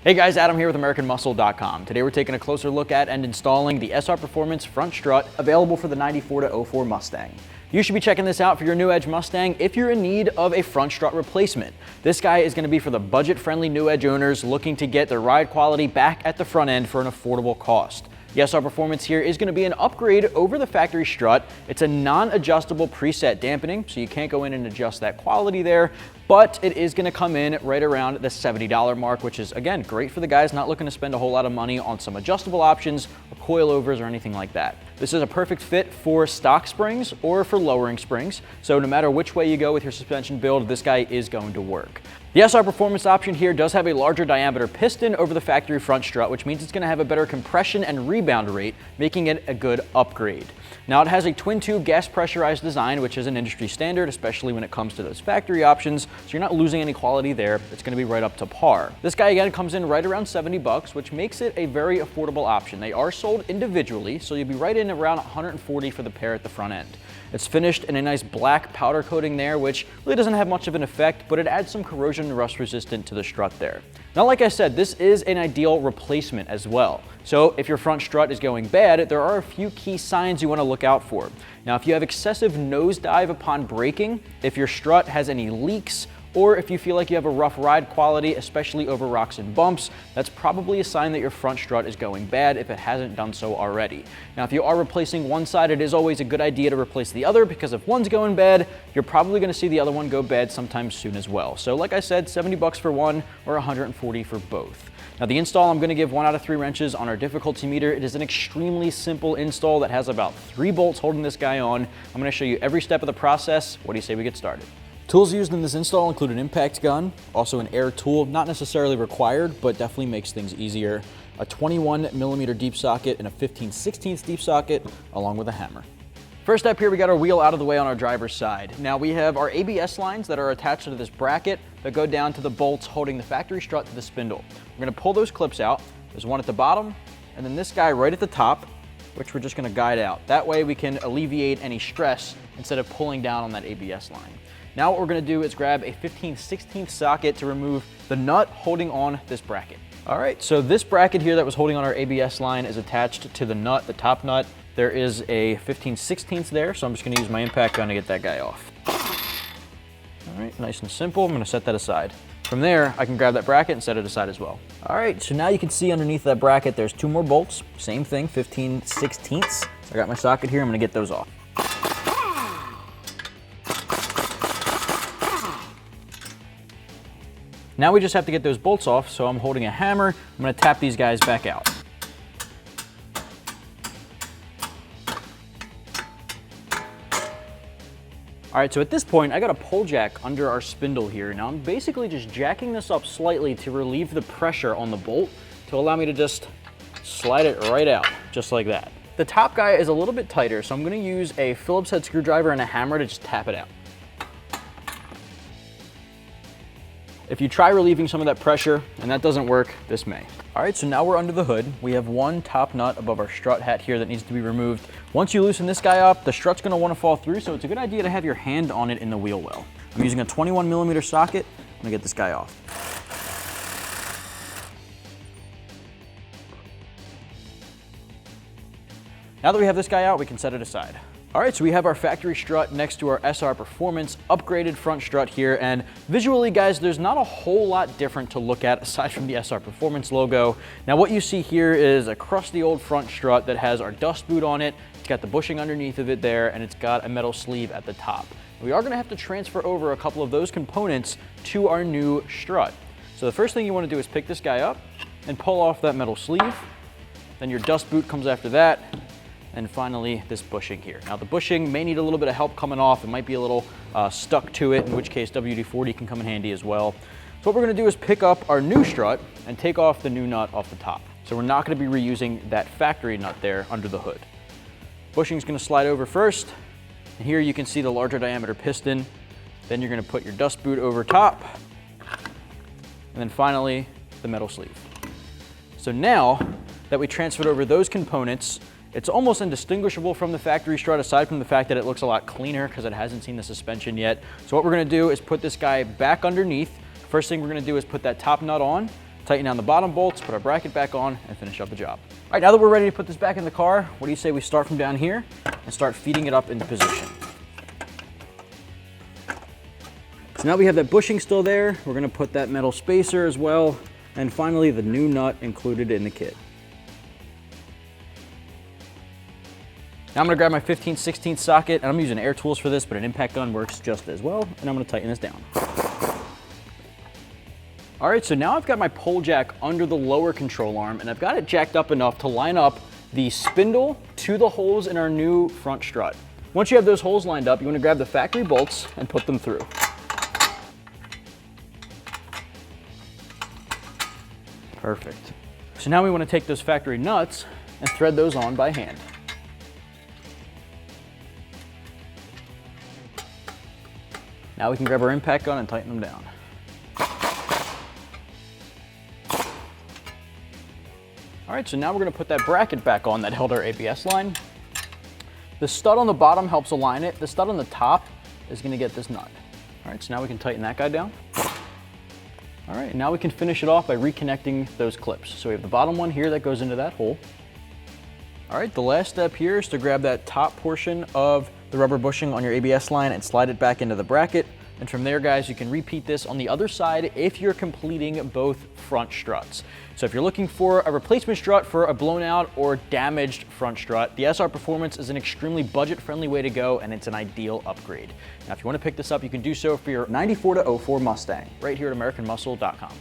Hey guys, Adam here with AmericanMuscle.com. Today we're taking a closer look at and installing the SR Performance front strut available for the 94 to 04 Mustang. You should be checking this out for your new Edge Mustang if you're in need of a front strut replacement. This guy is going to be for the budget-friendly new Edge owners looking to get their ride quality back at the front end for an affordable cost. The SR Performance here is going to be an upgrade over the factory strut. It's a non-adjustable preset dampening, so you can't go in and adjust that quality there, but it is going to come in right around the $70 mark, which is, again, great for the guys not looking to spend a whole lot of money on some adjustable options or coilovers or anything like that. This is a perfect fit for stock springs or for lowering springs, so no matter which way you go with your suspension build, this guy is going to work. The SR Performance option here does have a larger diameter piston over the factory front strut, which means it's going to have a better compression and rebound rate, making it a good upgrade. Now, it has a twin-tube gas pressurized design, which is an industry standard, especially when it comes to those factory options, so you're not losing any quality there. It's going to be right up to par. This guy, again, comes in right around 70 bucks, which makes it a very affordable option. They are sold individually, so you'll be right in around 140 for the pair at the front end. It's finished in a nice black powder coating there, which really doesn't have much of an effect, but it adds some corrosion and rust resistant to the strut there. Now, like I said, this is an ideal replacement as well. So if your front strut is going bad, there are a few key signs you want to look out for. Now, if you have excessive nosedive upon braking, if your strut has any leaks, or if you feel like you have a rough ride quality, especially over rocks and bumps, that's probably a sign that your front strut is going bad if it hasn't done so already. Now, if you are replacing one side, it is always a good idea to replace the other, because if one's going bad, you're probably going to see the other one go bad sometime soon as well. So like I said, 70 bucks for one or 140 for both. Now, the install, I'm going to give 1 out of 3 wrenches on our difficulty meter. It is an extremely simple install that has about 3 bolts holding this guy on. I'm going to show you every step of the process. What do you say we get started? Tools used in this install include an impact gun, also an air tool, not necessarily required, but definitely makes things easier, a 21mm deep socket and a 15/16 deep socket, along with a hammer. First up here, we got our wheel out of the way on our driver's side. Now, we have our ABS lines that are attached to this bracket that go down to the bolts holding the factory strut to the spindle. We're going to pull those clips out. There's one at the bottom, and then this guy right at the top, which we're just going to guide out. That way we can alleviate any stress instead of pulling down on that ABS line. Now what we're going to do is grab a 15/16 socket to remove the nut holding on this bracket. All right, so this bracket here that was holding on our ABS line is attached to the nut, the top nut. There is a 15/16 there, so I'm just going to use my impact gun to get that guy off. All right, nice and simple. I'm going to set that aside. From there, I can grab that bracket and set it aside as well. All right, so now you can see underneath that bracket, there's 2 more bolts. Same thing, 15/16. So I got my socket here. I'm going to get those off. Now we just have to get those bolts off, so I'm holding a hammer. I'm going to tap these guys back out. All right, so at this point, I got a pull jack under our spindle here. Now I'm basically just jacking this up slightly to relieve the pressure on the bolt to allow me to just slide it right out, just like that. The top guy is a little bit tighter, so I'm going to use a Phillips head screwdriver and a hammer to just tap it out. If you try relieving some of that pressure and that doesn't work, this may. All right, so now we're under the hood. We have one top nut above our strut hat here that needs to be removed. Once you loosen this guy up, the strut's gonna wanna fall through, so it's a good idea to have your hand on it in the wheel well. I'm using a 21mm socket. I'm gonna get this guy off. Now that we have this guy out, we can set it aside. All right, so we have our factory strut next to our SR Performance upgraded front strut here, and visually, guys, there's not a whole lot different to look at aside from the SR Performance logo. Now, what you see here is a crusty old front strut that has our dust boot on it. It's got the bushing underneath of it there, and it's got a metal sleeve at the top. We are gonna have to transfer over a couple of those components to our new strut. So the first thing you wanna do is pick this guy up and pull off that metal sleeve. Then your dust boot comes after that. And finally, this bushing here. Now, the bushing may need a little bit of help coming off. It might be a little stuck to it, in which case WD-40 can come in handy as well. So what we're gonna do is pick up our new strut and take off the new nut off the top. So we're not gonna be reusing that factory nut there under the hood. Bushing's gonna slide over first. And here you can see the larger diameter piston. Then you're gonna put your dust boot over top. And then finally, the metal sleeve. So now that we transferred over those components, it's almost indistinguishable from the factory strut, aside from the fact that it looks a lot cleaner because it hasn't seen the suspension yet. So what we're gonna do is put this guy back underneath. First thing we're gonna do is put that top nut on, tighten down the bottom bolts, put our bracket back on, and finish up the job. All right, now that we're ready to put this back in the car, what do you say we start from down here and start feeding it up into position? So now we have that bushing still there. We're gonna put that metal spacer as well. And finally, the new nut included in the kit. Now I'm gonna grab my 15/16 socket, and I'm using air tools for this, but an impact gun works just as well. And I'm gonna tighten this down. All right, so now I've got my pole jack under the lower control arm, and I've got it jacked up enough to line up the spindle to the holes in our new front strut. Once you have those holes lined up, you wanna grab the factory bolts and put them through. Perfect. So now we want to take those factory nuts and thread those on by hand. Now we can grab our impact gun and tighten them down. All right, so now we're going to put that bracket back on that held our ABS line. The stud on the bottom helps align it. The stud on the top is going to get this nut. All right, so now we can tighten that guy down. All right, now we can finish it off by reconnecting those clips. So we have the bottom one here that goes into that hole. All right, the last step here is to grab that top portion of the rubber bushing on your ABS line and slide it back into the bracket. And from there, guys, you can repeat this on the other side if you're completing both front struts. So if you're looking for a replacement strut for a blown out or damaged front strut, the SR Performance is an extremely budget-friendly way to go, and it's an ideal upgrade. Now, if you want to pick this up, you can do so for your 94 to 04 Mustang right here at AmericanMuscle.com.